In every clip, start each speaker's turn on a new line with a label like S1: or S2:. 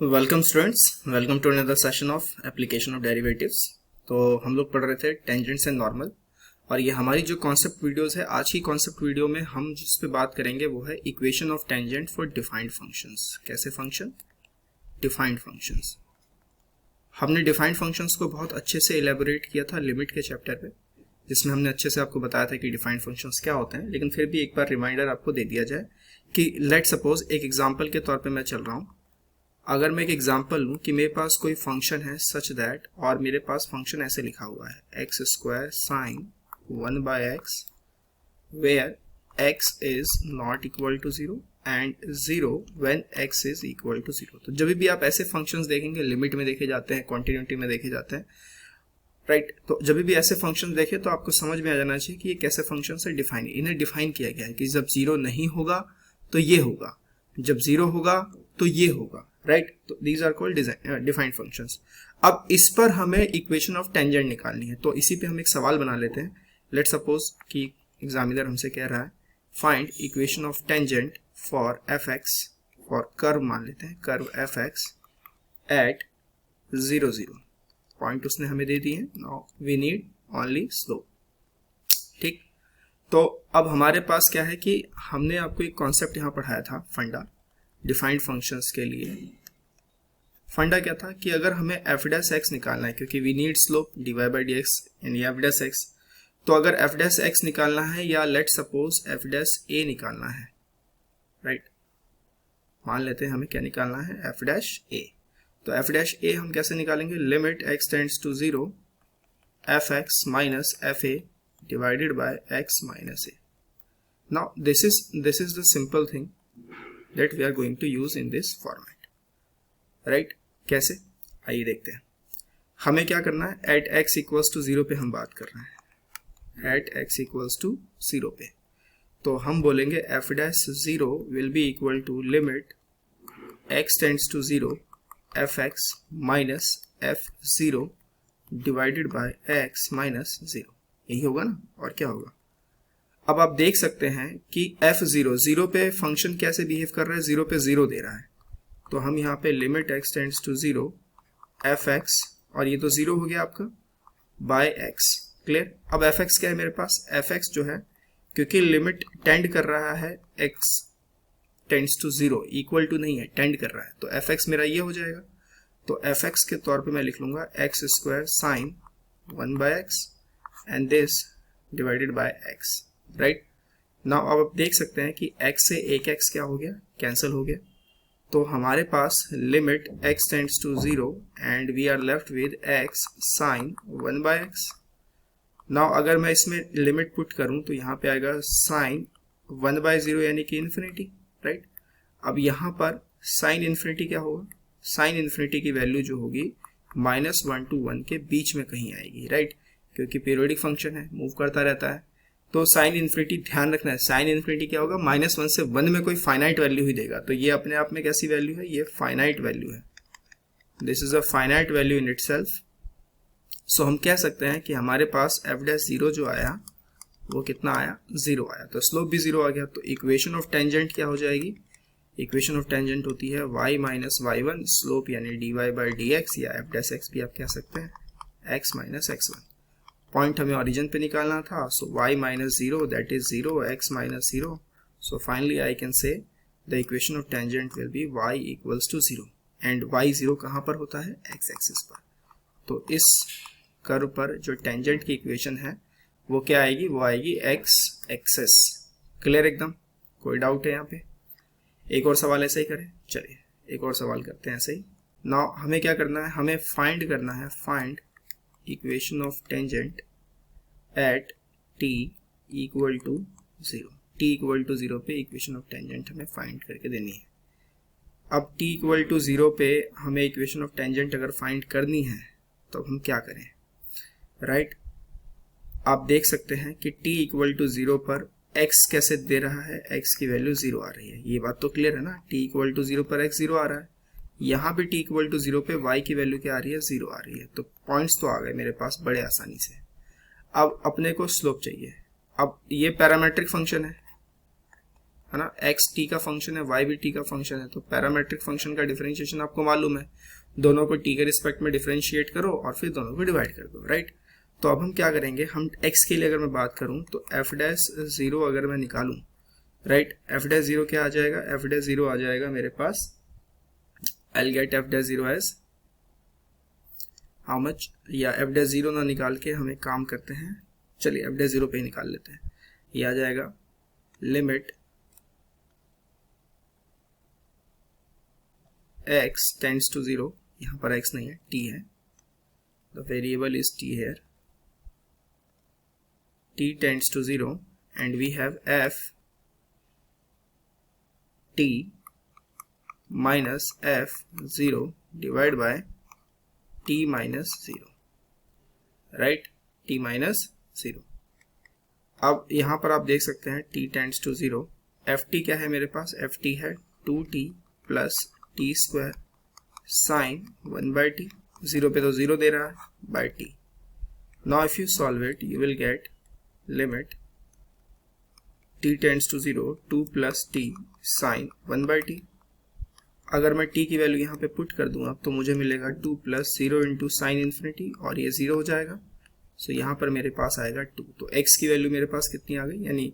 S1: Welcome students, welcome to another session of application of derivatives. तो हम लोग पढ़ रहे थे टेंजेंट्स एंड नॉर्मल, और ये हमारी जो कॉन्सेप्ट वीडियोस है, आज की कॉन्सेप्ट वीडियो में हम जिस पे बात करेंगे वो है equation of tangent for defined functions. कैसे फंक्शन? Defined functions. हमने डिफाइंड फंक्शंस को बहुत अच्छे से इलेबोरेट किया था लिमिट के चैप्टर पे, जिसमें हमने अच्छे से आपको बताया था कि डिफाइंड फंक्शंस क्या होते हैं। लेकिन फिर भी एक बार रिमाइंडर आपको दे दिया जाए कि लेट सपोज एक एग्जाम्पल के तौर पे मैं चल रहा हूँ। अगर मैं एक एग्जांपल लूँ कि मेरे पास कोई फंक्शन है सच दैट, और मेरे पास फंक्शन ऐसे लिखा हुआ है x square sine 1/x where x is not equal to 0 and 0 when x is equal to 0। तो जब भी आप ऐसे फंक्शंस देखेंगे, लिमिट में देखे जाते हैं, कॉन्टिन्यूटी में देखे जाते हैं, राइट। तो जब भी ऐसे फंक्शंस देखे तो आपको समझ में आ जाना चाहिए कि ये कैसे फंक्शन है। डिफाइन, इन्हें डिफाइन किया गया है कि जब 0 नहीं होगा तो ये होगा, जब 0 होगा तो ये होगा, राइट। तो these are called defined functions. अब इस पर हमें इक्वेशन ऑफ टेंजेंट निकालनी है, तो इसी पे हम एक सवाल बना लेते हैं। लेट सपोज कि एग्जामिनर हमसे कह रहा है find equation of tangent for f x, for curve मान लेते हैं, curve f x at 0 0। Point उसने हमें दे दिए, now we need only slope. ठीक, तो अब हमारे पास क्या है कि हमने आपको एक कॉन्सेप्ट यहां पढ़ाया था, फंडा डिफाइंड फंक्शंस के लिए। फंडा क्या था कि अगर हमें एफ डैश एक्स निकालना है, क्योंकि we need slope dy by d x यानी एफ डैश एक्स, तो अगर एफ डैश एक्स निकालना है या let suppose f dash a निकालना है, राइट। मान लेते हैं हमें क्या निकालना है, एफ डैश ए। तो एफ डैश ए हम कैसे निकालेंगे? Limit x tends to 0 f x minus f a divided by x minus a. Now this is the simple thing that we are going to use in this format, right? कैसे? आइए देखते हैं। हमें क्या करना है, at x equals to 0 पे हम बात कर रहे हैं, at x equals to 0 पे। तो हम बोलेंगे f dash 0 will be equal to limit x tends to 0 fx minus f0 divided by x minus 0। यही होगा ना, और क्या होगा? अब आप देख सकते हैं कि f0 0 पे फंक्शन कैसे बिहेव कर रहा है, 0 पे 0 दे रहा है। तो हम यहाँ पे limit x tends to 0 fx, और ये तो 0 हो गया आपका, बाय x। क्लियर? अब fx क्या है मेरे पास? fx जो है, क्योंकि लिमिट टेंड कर रहा है x tends to 0, equal to नहीं है, टेंड कर रहा है, तो fx मेरा ये हो जाएगा। तो fx के तौर पे मैं लिख लूंगा x square sine 1/x and this divided by x, right. Now अब आप देख सकते हैं कि x से एक x क्या हो गया, कैंसिल हो गया। तो हमारे पास limit x tends to 0 and we are left with x sine 1/x। Now अगर मैं इसमें लिमिट पुट करूं तो यहाँ पे आएगा साइन 1/0 यानी कि इन्फिनिटी, राइट। अब यहाँ पर साइन इन्फिनिटी क्या होगा? साइन इन्फिनिटी की वैल्यू जो होगी -1 to 1 के बीच में कहीं आएगी, राइट, क्योंकि पीरियोडिक फंक्शन है, मूव करता रहता है। तो साइन इन्फिनिटी ध्यान रखना है, साइन इन्फिनिटी क्या होगा? -1 से 1 में कोई फाइनाइट वैल्यू ही देगा। तो ये अपने आप में कैसी वैल्यू है? ये फाइनाइट वैल्यू है। This is a finite value in itself. So हम कह सकते हैं कि हमारे पास एफ डैश 0 जो आया वो कितना आया? 0 आया। तो स्लोप भी 0 आ गया। तो इक्वेशन ऑफ टेंजेंट क्या हो जाएगी? इक्वेशन ऑफ टेंजेंट होती है y माइनस y1, स्लोप यानी dy बाई डी एक्स, या एफ डैश एक्स भी आप कह सकते हैं, x माइनस x1। पॉइंट हमें ओरिजिन पे निकालना था, so y minus 0 that is 0, x minus 0। So finally I can say the equation of tangent will be y equals to 0 and y 0 कहाँ पर होता है? x एक्सिस पर। तो इस कर्व पर जो टेंजेंट की इक्वेशन है वो क्या आएगी? वो आएगी x एक्सिस। क्लियर एकदम? कोई डाउट है यहाँ पे? एक और सवाल ऐसा ही करें, चलिए एक और सवाल करते हैं ऐसे ही। नाउ हमें क्या करना है, हमें फाइंड करना है, find equation of tangent at t equal to 0। t equal to 0 पे इक्वेशन ऑफ टेंजेंट हमें फाइंड करके देनी है। अब t इक्वल टू 0 पे हमें इक्वेशन ऑफ टेंजेंट अगर फाइंड करनी है तो हम क्या करें, राइट। आप देख सकते हैं कि t इक्वल टू 0 पर x कैसे दे रहा है, x की वैल्यू 0 आ रही है। ये बात तो क्लियर है ना, t इक्वल टू 0 पर x 0 आ रहा है। यहाँ पे t इक्वल टू 0 पे y की वैल्यू क्या आ रही है? 0 आ रही है। तो पॉइंट्स तो आ गए मेरे पास बड़े आसानी से। अब अपने को स्लोप चाहिए। अब ये पैरामेट्रिक फंक्शन है, है ना, एक्स टी का फंक्शन है, वाई भी टी का फंक्शन है, तो पैरामेट्रिक फंक्शन का डिफरेंशिएशन आपको मालूम है, दोनों को टी के रिस्पेक्ट में डिफरेंशिएट करो और फिर दोनों को डिवाइड कर दो, राइट। तो अब हम क्या करेंगे, हम एक्स के लिए अगर मैं बात करूं तो एफ डैश जीरो अगर मैं निकालूं, राइट, एफ डैश जीरो क्या आ जाएगा, एफ डैश जीरो आ जाएगा मेरे पास, I will get F dash zero as how much, या एफ डैश जीरो ना निकाल के हम एक काम करते हैं, चलिए एफ डैश जीरो पे ही निकाल लेते हैं, ये आ जाएगा limit x tends to zero, यहाँ पर x नहीं है t है, the variable is t here, t tends to zero and we have f t minus f 0 divided by t minus 0, right, t minus 0। अब यहाँ पर आप देख सकते हैं t tends to zero, f t क्या है मेरे पास, एफ टी है 2t plus T square sine 1/t, zero पे तो जीरो दे रहा है by t। Now if you solve it you will get limit t tends to zero 2 plus t sine 1/t। अगर मैं t की वैल्यू यहाँ पे पुट कर दूँ अब तो मुझे मिलेगा 2 प्लस 0 इंटू साइन इन्फिनिटी और ये 0 हो जाएगा, सो यहाँ पर मेरे पास आएगा 2। तो x की वैल्यू मेरे पास कितनी आ गई, यानी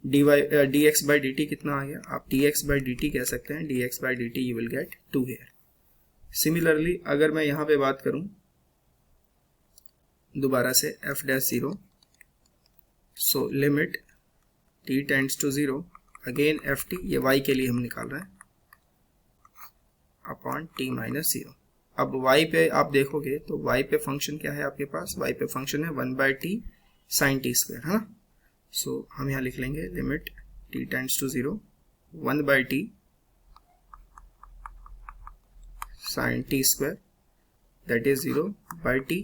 S1: dx by dt कितना आ गया, आप dx by dt कह सकते हैं, dx by dt you will get 2 here। Similarly अगर मैं यहाँ पे बात करूं दोबारा से f dash zero, so limit t tends to zero again f t, ये y के लिए हम निकाल रहे हैं, अपॉन t माइनस जीरो। अब y पे आप देखोगे तो y पे फंक्शन क्या है आपके पास, y पे फंक्शन है 1/t साइन टी स्क्वायर, है ना। सो हम यहाँ लिख लेंगे limit t tends to zero 1/t sine t square that is 0/t।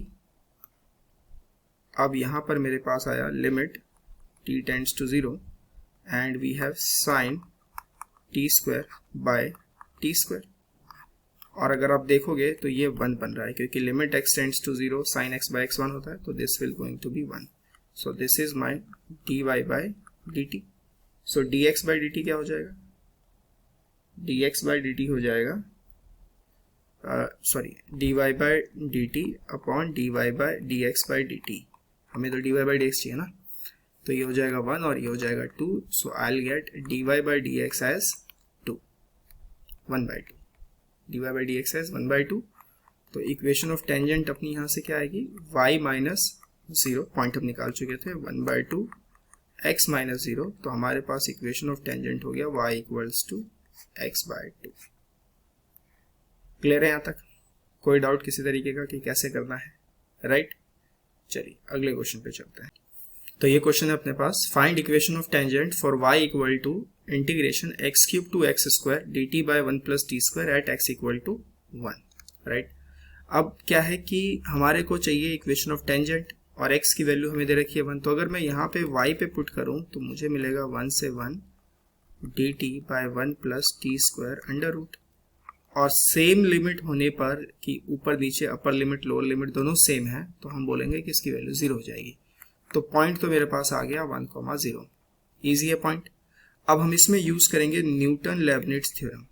S1: अब यहाँ पर मेरे पास आया limit t tends to zero and we have sine t square by t square, और अगर आप देखोगे तो ये 1 बन रहा है क्योंकि limit x tends to zero sine x by x 1 होता है, तो this will going to be 1। So this is my dy by dt। So dx by dt क्या हो जाएगा, dx by dt हो जाएगा sorry dy by dt upon dy by dx by dt, हमें तो dy by dx चाहिए ना, तो ये हो जाएगा 1 और ये हो जाएगा 2। So I will get dy by dx as 2, 1/2, dy by dx as 1/2। तो इक्वेशन ऑफ टेंजेंट अपनी यहाँ से क्या आएगी, y माइनस 0, पॉइंट हम निकाल चुके थे, 1/2 x माइनस 0, तो हमारे पास इक्वेशन ऑफ टेंजेंट हो गया y equals to x/2। Clear है यहाँ तक, कोई डाउट किसी तरीके का कि कैसे करना है, राइट। चलिए अगले क्वेश्चन पे चलते हैं। तो ये क्वेश्चन है अपने पास, find equation of tangent for y equal to integration x³ to x² dt by 1 plus T square at x equal to 1, right. अब क्या है कि हमारे को चाहिए इक्वेशन ऑफ टेंजेंट और x की वैल्यू हमें दे रखी है 1, तो अगर मैं यहाँ पे y पे पुट करूँ तो मुझे मिलेगा 1 से 1 dt by 1 plus T square under root, और सेम लिमिट होने पर कि ऊपर नीचे अपर लिमिट लोअर लिमिट दोनों सेम है तो हम बोलेंगे कि इसकी वैल्यू 0 हो जाएगी। तो पॉइंट तो मेरे पास आ गया 1,0, ईजी है पॉइंट। अब हम इसमें यूज करेंगे न्यूटन लेबनिट्ज थ्योरम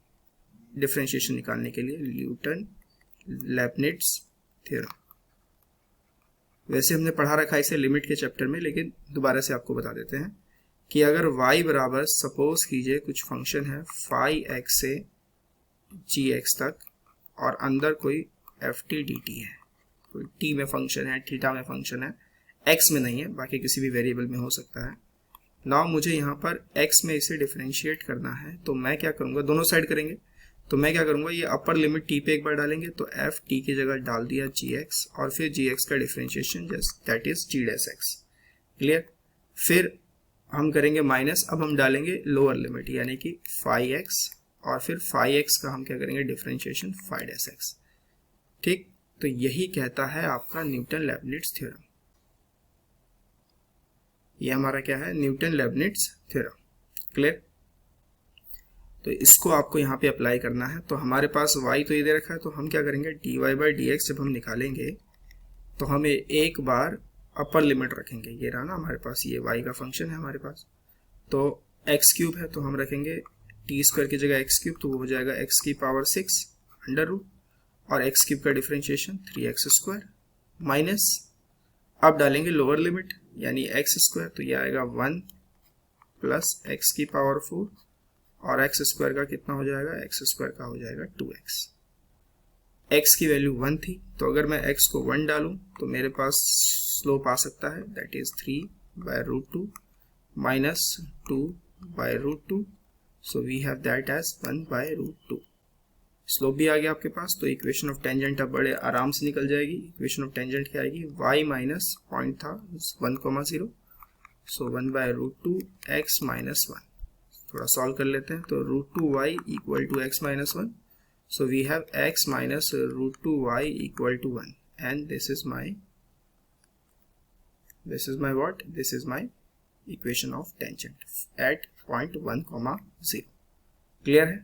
S1: डिफरेंशिएशन निकालने के लिए, न्यूटन लेबनिट्ज थ्योरम। वैसे हमने पढ़ा रखा है इसे लिमिट के चैप्टर में, लेकिन दोबारा से आपको बता देते हैं कि अगर y बराबर सपोज कीजिए कुछ फंक्शन है फाई x से gx तक और अंदर कोई ft dt है, कोई t में फंक्शन है, थीटा में फंक्शन है, x में नहीं है, बाकी किसी भी वेरिएबल में हो सकता है। नाउ मुझे यहाँ पर x में इसे डिफरेंशिएट करना है, तो मैं क्या करूँगा, दोनों साइड करेंगे, तो मैं क्या करूँगा, ये अपर लिमिट t पे एक बार डालेंगे तो f t की जगह डाल दिया gx और फिर gx का differentiation that is g dash x, clear. फिर हम करेंगे माइनस, अब हम डालेंगे लोअर लिमिट यानी कि फाई x और फिर फाई x का हम क्या करेंगे डिफरेंशिएशन फाई डैश x, ठीक। तो यही कहता है आपका न्यूटन लेबनिट्ज थ्योरम, ये हमारा क्या है न्यूटन लेबनिट्ज थ्योरम, क्लियर। तो इसको आपको यहाँ पे अप्लाई करना है। तो हमारे पास y तो ये दे रखा है, तो हम क्या करेंगे dy बाई dx जब हम निकालेंगे तो हमें एक बार अपर लिमिट रखेंगे, ये रहा ना हमारे पास, ये y का फंक्शन है हमारे पास, तो एक्स क्यूब है तो हम रखेंगे टी स्क्वायर की जगह एक्स क्यूब, तो वो हो जाएगा एक्स की पावर 6 अंडर रूट, और एक्स क्यूब का डिफरेंशिएशन 3x स्क्वायर माइनस, अब डालेंगे लोअर लिमिट यानी एक्स स्क्वायर, तो ये आएगा 1 प्लस एक्स की पावर 4, और एक्स स्क्वायर का कितना हो जाएगा, एक्स स्क्वायर का हो जाएगा 2x। x की वैल्यू 1 थी, तो अगर मैं x को 1 डालूं तो मेरे पास स्लोप आ सकता है, that is 3/√2 minus 2/√2, so we have that as 1/√2। Slope भी आ गया आपके पास, तो इक्वेशन ऑफ टेंजेंट अब बड़े आराम से निकल जाएगी। इक्वेशन ऑफ टेंजेंट क्या आएगी, y माइनस पॉइंट था 1,0, सो 1/√2 x माइनस 1। थोड़ा सॉल्व कर लेते हैं, तो √2y equal to x minus 1, so we have x minus √2y equal to 1, and this is my what, this is my equation of tangent at point 1, 0। Clear है?